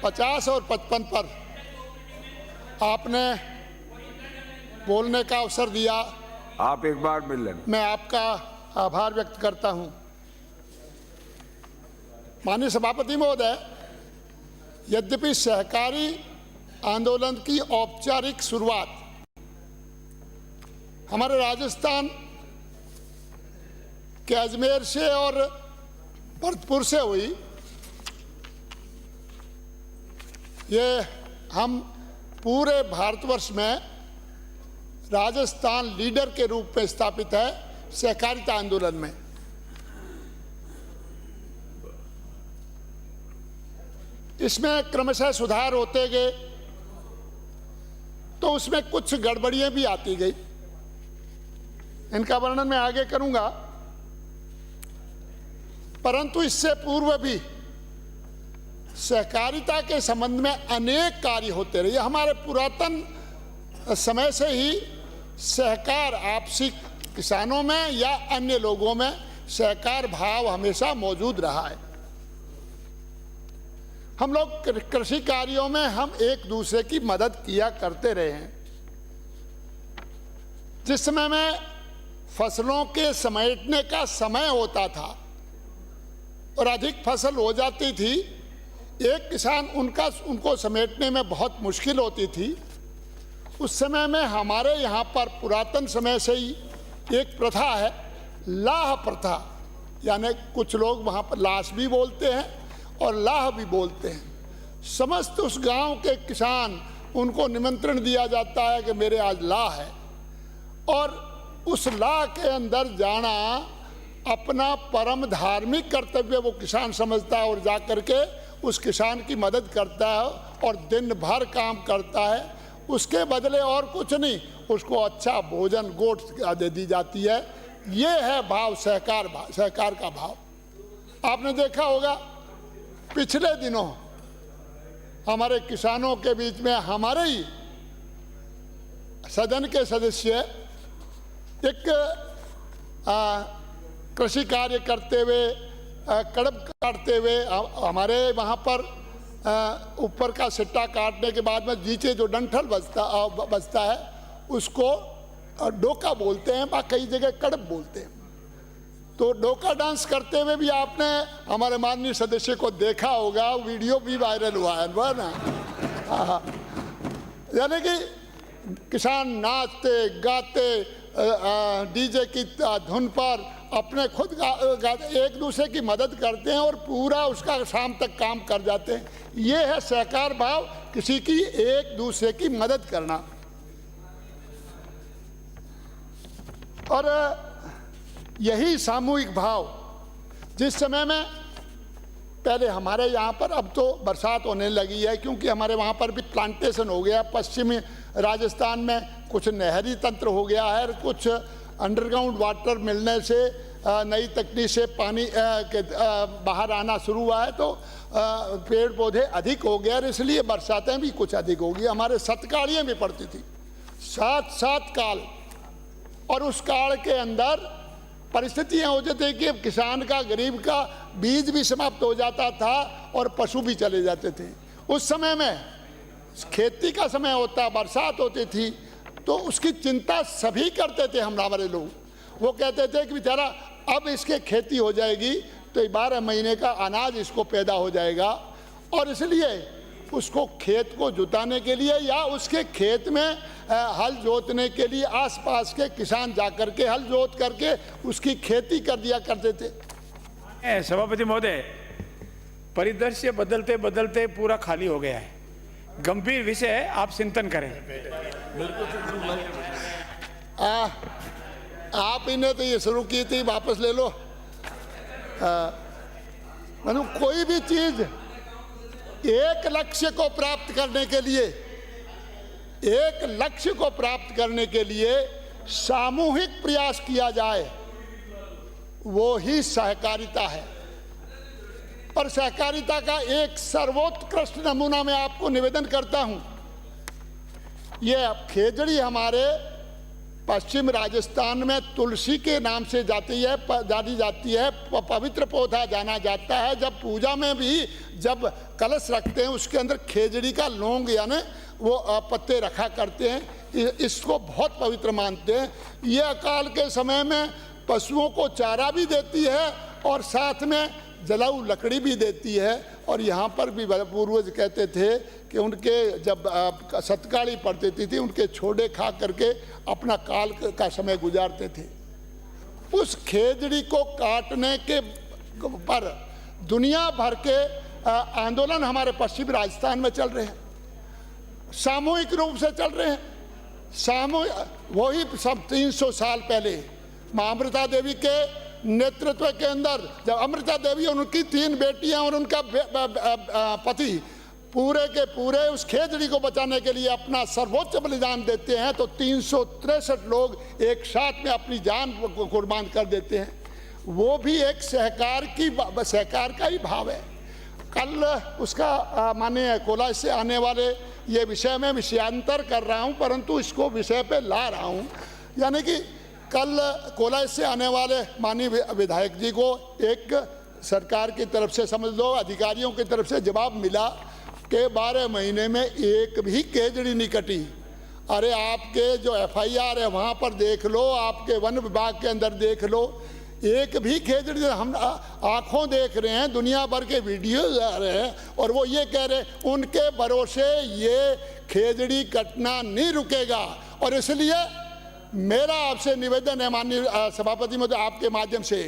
50 और 55 पर आपने बोलने का अवसर दिया, आप एक बार मिल लें। मैं आपका आभार व्यक्त करता हूं। माननीय सभापति महोदय, यद्यपि सहकारी आंदोलन की औपचारिक शुरुआत हमारे राजस्थान के अजमेर से और भरतपुर से हुई, ये हम पूरे भारतवर्ष में राजस्थान लीडर के रूप में स्थापित है सहकारिता आंदोलन में। इसमें क्रमशः सुधार होते गए तो उसमें कुछ गड़बड़ियां भी आती गई, इनका वर्णन मैं आगे करूंगा। परंतु इससे पूर्व भी सहकारिता के संबंध में अनेक कार्य होते रहे। हमारे पुरातन समय से ही सहकार आपसी किसानों में या अन्य लोगों में सहकार भाव हमेशा मौजूद रहा है। हम लोग कृषि कार्यों में हम एक दूसरे की मदद किया करते रहे हैं। जिस समय में फसलों के समेटने का समय होता था और अधिक फसल हो जाती थी, एक किसान उनको समेटने में बहुत मुश्किल होती थी। उस समय में हमारे यहाँ पर पुरातन समय से ही एक प्रथा है, लाह प्रथा, यानी कुछ लोग वहाँ पर लाश भी बोलते हैं और लाह भी बोलते हैं। समस्त उस गांव के किसान, उनको निमंत्रण दिया जाता है कि मेरे आज लाह है, और उस लाह के अंदर जाना अपना परम धार्मिक कर्तव्य वो किसान समझता है और जा कर के उस किसान की मदद करता है और दिन भर काम करता है। उसके बदले और कुछ नहीं, उसको अच्छा भोजन गोट दे दी जाती है। ये है भाव, सहकार का भाव। आपने देखा होगा पिछले दिनों हमारे किसानों के बीच में हमारे ही सदन के सदस्य एक कृषि कार्य करते हुए, कड़ब काटते हुए, हमारे वहाँ पर ऊपर का सिट्टा काटने के बाद में नीचे जो डंठल बचता है उसको डोका बोलते हैं, कई जगह कड़ब बोलते हैं। तो डोका डांस करते हुए भी आपने हमारे माननीय सदस्य को देखा होगा, वीडियो भी वायरल हुआ है ना। यानी कि किसान नाचते गाते डीजे की धुन पर अपने खुद एक दूसरे की मदद करते हैं और पूरा उसका शाम तक काम कर जाते हैं। ये है सहकार भाव, किसी की एक दूसरे की मदद करना। और यही सामूहिक भाव जिस समय में पहले हमारे यहाँ पर, अब तो बरसात होने लगी है क्योंकि हमारे वहाँ पर भी प्लांटेशन हो गया। पश्चिमी राजस्थान में कुछ नहरी तंत्र हो गया है, कुछ अंडरग्राउंड वाटर मिलने से नई तकनीक से पानी के बाहर आना शुरू हुआ है, तो पेड़ पौधे अधिक हो गए और इसलिए बरसातें भी कुछ अधिक हो गई। हमारे सतकाड़ियाँ भी पड़ती थी, 7 काल, और उस काल के अंदर परिस्थितियाँ हो जाती कि किसान का, गरीब का बीज भी समाप्त हो जाता था और पशु भी चले जाते थे। उस समय में खेती का समय होता, बरसात होती थी, तो उसकी चिंता सभी करते थे। हमारे लोग वो कहते थे कि बेचारा अब इसके खेती हो जाएगी तो 12 महीने का अनाज इसको पैदा हो जाएगा, और इसलिए उसको खेत को जुताने के लिए या उसके खेत में हल जोतने के लिए आसपास के किसान जाकर के हल जोत करके उसकी खेती कर दिया करते थे। सभापति महोदय, परिदृश्य बदलते बदलते पूरा खाली हो गया है। गंभीर विषय है, आप चिंतन करें। आप ही ने तो ये शुरू की थी, वापस ले लो। मतलब कोई भी चीज एक लक्ष्य को प्राप्त करने के लिए सामूहिक प्रयास किया जाए, वो ही सहकारिता है। और सहकारिता का एक सर्वोत्कृष्ट नमूना मैं आपको निवेदन करता हूं। ये खेजड़ी हमारे पश्चिम राजस्थान में तुलसी के नाम से जानी जाती है, पवित्र पौधा जाना जाता है। जब पूजा में भी जब कलश रखते हैं उसके अंदर खेजड़ी का लौंग यानी वो पत्ते रखा करते हैं, इसको बहुत पवित्र मानते हैं। ये अकाल के समय में पशुओं को चारा भी देती है और साथ में जलाऊ लकड़ी भी देती है। और यहाँ पर भी पूर्वज कहते थे कि उनके जब सतकाली पड़ती थी उनके छोड़े खा करके अपना काल का समय गुजारते थे। उस खेजड़ी को काटने के पर दुनिया भर के आंदोलन हमारे पश्चिम राजस्थान में चल रहे हैं, सामूहिक रूप से चल रहे हैं। वही सब 300 साल पहले माँ अमृता देवी के नेतृत्व के अंदर, जब अमृता देवी और उनकी 3 बेटियां और उनका पति पूरे के पूरे उस खेजड़ी को बचाने के लिए अपना सर्वोच्च बलिदान देते हैं, तो 363 लोग एक साथ में अपनी जान को कुर्बान कर देते हैं। वो भी एक सहकार का ही भाव है। कल उसका माने कोलाज से आने वाले ये विषय में विषयांतर कर रहा हूँ, परंतु इसको विषय पे ला रहा हूँ। यानी कि कल कोलाज से आने वाले माननीय विधायक जी को एक सरकार की तरफ से, समझ लो अधिकारियों की तरफ से जवाब मिला कि 12 महीने में एक भी खेजड़ी नहीं कटी। अरे आपके जो FIR है वहाँ पर देख लो, आपके वन विभाग के अंदर देख लो, एक भी खेजड़ी हम आंखों देख रहे हैं, दुनिया भर के वीडियो आ रहे हैं और वो ये कह रहे हैं उनके भरोसे ये खेजड़ी कटना नहीं रुकेगा। और इसलिए मेरा आपसे निवेदन है माननीय सभापति महोदय, आपके माध्यम से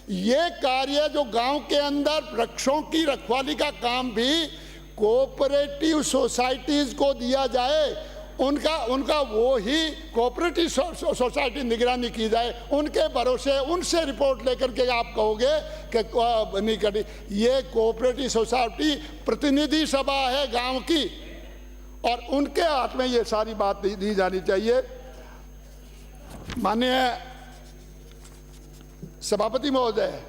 ये कार्य जो गांव के अंदर वृक्षों की रखवाली का काम भी कोऑपरेटिव सोसाइटीज को दिया जाए, उनका वो ही कोऑपरेटिव सोसाइटी निगरानी की जाए, उनके भरोसे उनसे रिपोर्ट लेकर के आप कहोगे कि नहीं कटी। ये कोऑपरेटिव सोसाइटी प्रतिनिधि सभा है गांव की और उनके हाथ में ये सारी बात दी जानी चाहिए। माननीय सभापति महोदय,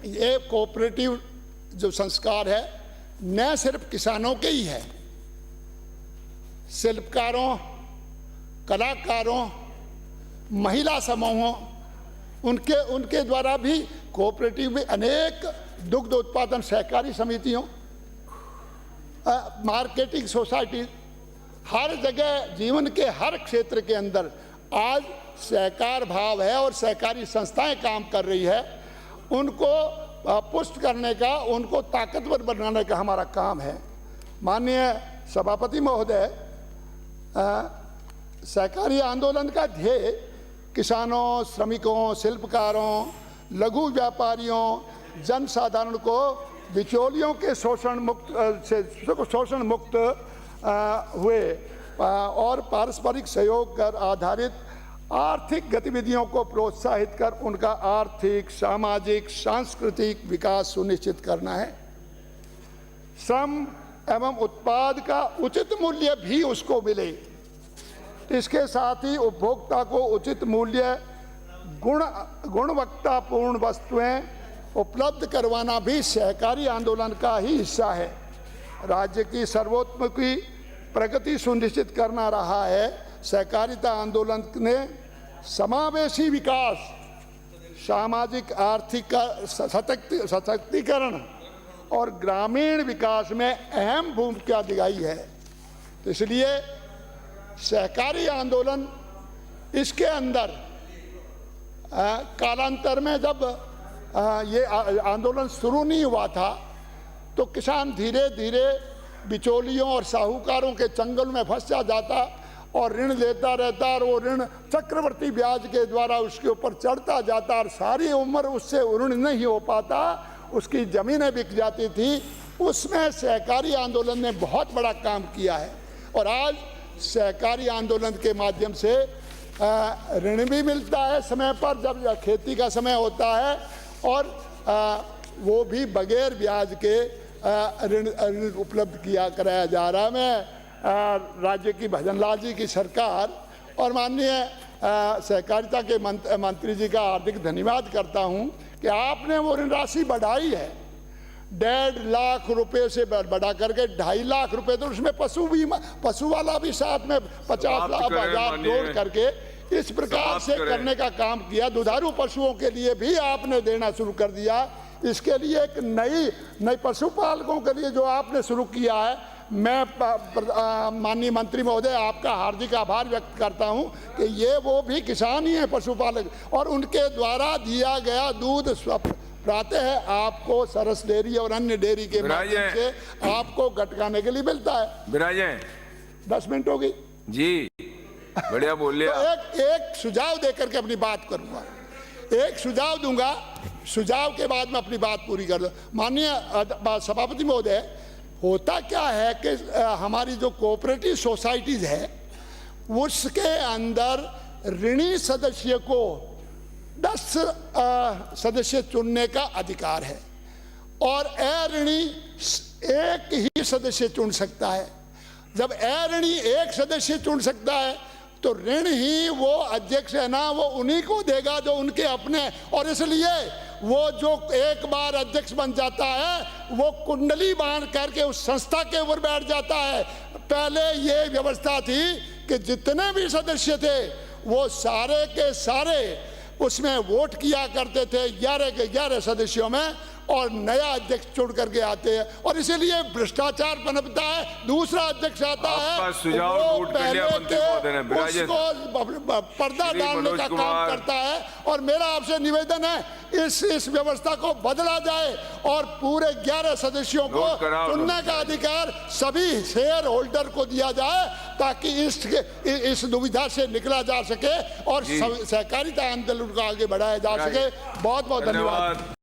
ये कोऑपरेटिव जो संस्कार है न सिर्फ किसानों के ही है, शिल्पकारों, कलाकारों, महिला समूहों, उनके द्वारा भी कोऑपरेटिव में अनेक दुग्ध उत्पादन सहकारी समितियों, मार्केटिंग सोसाइटी, हर जगह जीवन के हर क्षेत्र के अंदर आज सहकार भाव है और सहकारी संस्थाएं काम कर रही है। उनको पुष्ट करने का, उनको ताकतवर बनाने का हमारा काम है। माननीय सभापति महोदय, सहकारी आंदोलन का ध्येय किसानों, श्रमिकों, शिल्पकारों, लघु व्यापारियों, जनसाधारण को बिचौलियों के शोषण मुक्त हुए और पारस्परिक सहयोग कर आधारित आर्थिक गतिविधियों को प्रोत्साहित कर उनका आर्थिक, सामाजिक, सांस्कृतिक विकास सुनिश्चित करना है। श्रम एवं उत्पाद का उचित मूल्य भी उसको मिले, इसके साथ ही उपभोक्ता को उचित मूल्य, गुणवत्तापूर्ण वस्तुएं उपलब्ध करवाना भी सहकारी आंदोलन का ही हिस्सा है। राज्य की सर्वोत्मुखी प्रगति सुनिश्चित करना रहा है। सहकारिता आंदोलन ने समावेशी विकास, सामाजिक आर्थिक सशक्तिकरण और ग्रामीण विकास में अहम भूमिका निभाई है। तो इसलिए सहकारी आंदोलन, इसके अंदर कालांतर में जब ये आंदोलन शुरू नहीं हुआ था तो किसान धीरे धीरे बिचौलियों और साहूकारों के चंगुल में फंस जाता और ऋण लेता रहता और वो ऋण चक्रवर्ती ब्याज के द्वारा उसके ऊपर चढ़ता जाता और सारी उम्र उससे ऋण नहीं हो पाता, उसकी ज़मीनें बिक जाती थी। उसमें सहकारी आंदोलन ने बहुत बड़ा काम किया है और आज सहकारी आंदोलन के माध्यम से ऋण भी मिलता है समय पर, जब खेती का समय होता है, और वो भी बगैर ब्याज के ऋण उपलब्ध कराया जा रहा है। मैं राज्य की भजनलाल जी की सरकार और माननीय सहकारिता के मंत्री जी का हार्दिक धन्यवाद करता हूं कि आपने वो ऋण राशि बढ़ाई है 1.5 लाख रुपए से बढ़ा करके 2.5 लाख रुपए, तो उसमें पशु वाला भी साथ में 50 लाख हजार जोड़ करके इस प्रकार से करने का काम किया। दुधारू पशुओं के लिए भी आपने देना शुरू कर दिया। इसके लिए एक नई पशुपालकों के लिए जो आपने शुरू किया है, मैं माननीय मंत्री महोदय आपका हार्दिक आभार व्यक्त करता हूं कि ये वो भी किसान ही हैं पशुपालक, और उनके द्वारा दिया गया दूध प्रातः है आपको सरस डेयरी और अन्य डेयरी के माध्यम से आपको गटकाने के लिए मिलता है। विराजे 10 मिनट हो गई जी, बढ़िया बोलिए। तो एक सुझाव देकर के अपनी बात करूंगा, एक सुझाव दूंगा, सुझाव के बाद में अपनी बात पूरी कर दूं। माननीय सभापति महोदय, होता क्या है कि हमारी जो कोऑपरेटिव सोसाइटीज है उसके अंदर ऋणी सदस्य को 10 सदस्य चुनने का अधिकार है और अऋणी एक ही सदस्य चुन सकता है। जब अऋणी एक सदस्य चुन सकता है तो ऋण ही वो अध्यक्ष है ना, वो उन्हीं को देगा जो उनके अपने, और इसलिए वो जो एक बार अध्यक्ष बन जाता है वो कुंडली बांध करके उस संस्था के ऊपर बैठ जाता है। पहले ये व्यवस्था थी कि जितने भी सदस्य थे वो सारे के सारे उसमें वोट किया करते थे 11 के 11 सदस्यों में, और नया अध्यक्ष चुन करके आते हैं, और इसीलिए भ्रष्टाचार पनपता है। दूसरा अध्यक्ष आता है वो पहले के उसको पर्दा डालने का काम करता है। और मेरा आपसे निवेदन है इस व्यवस्था को बदला जाए और पूरे 11 सदस्यों को चुनने का अधिकार सभी शेयर होल्डर को दिया जाए, ताकि इस दुविधा से निकला जा सके और सहकारिता आंदोलन को आगे बढ़ाया जा सके। बहुत बहुत धन्यवाद।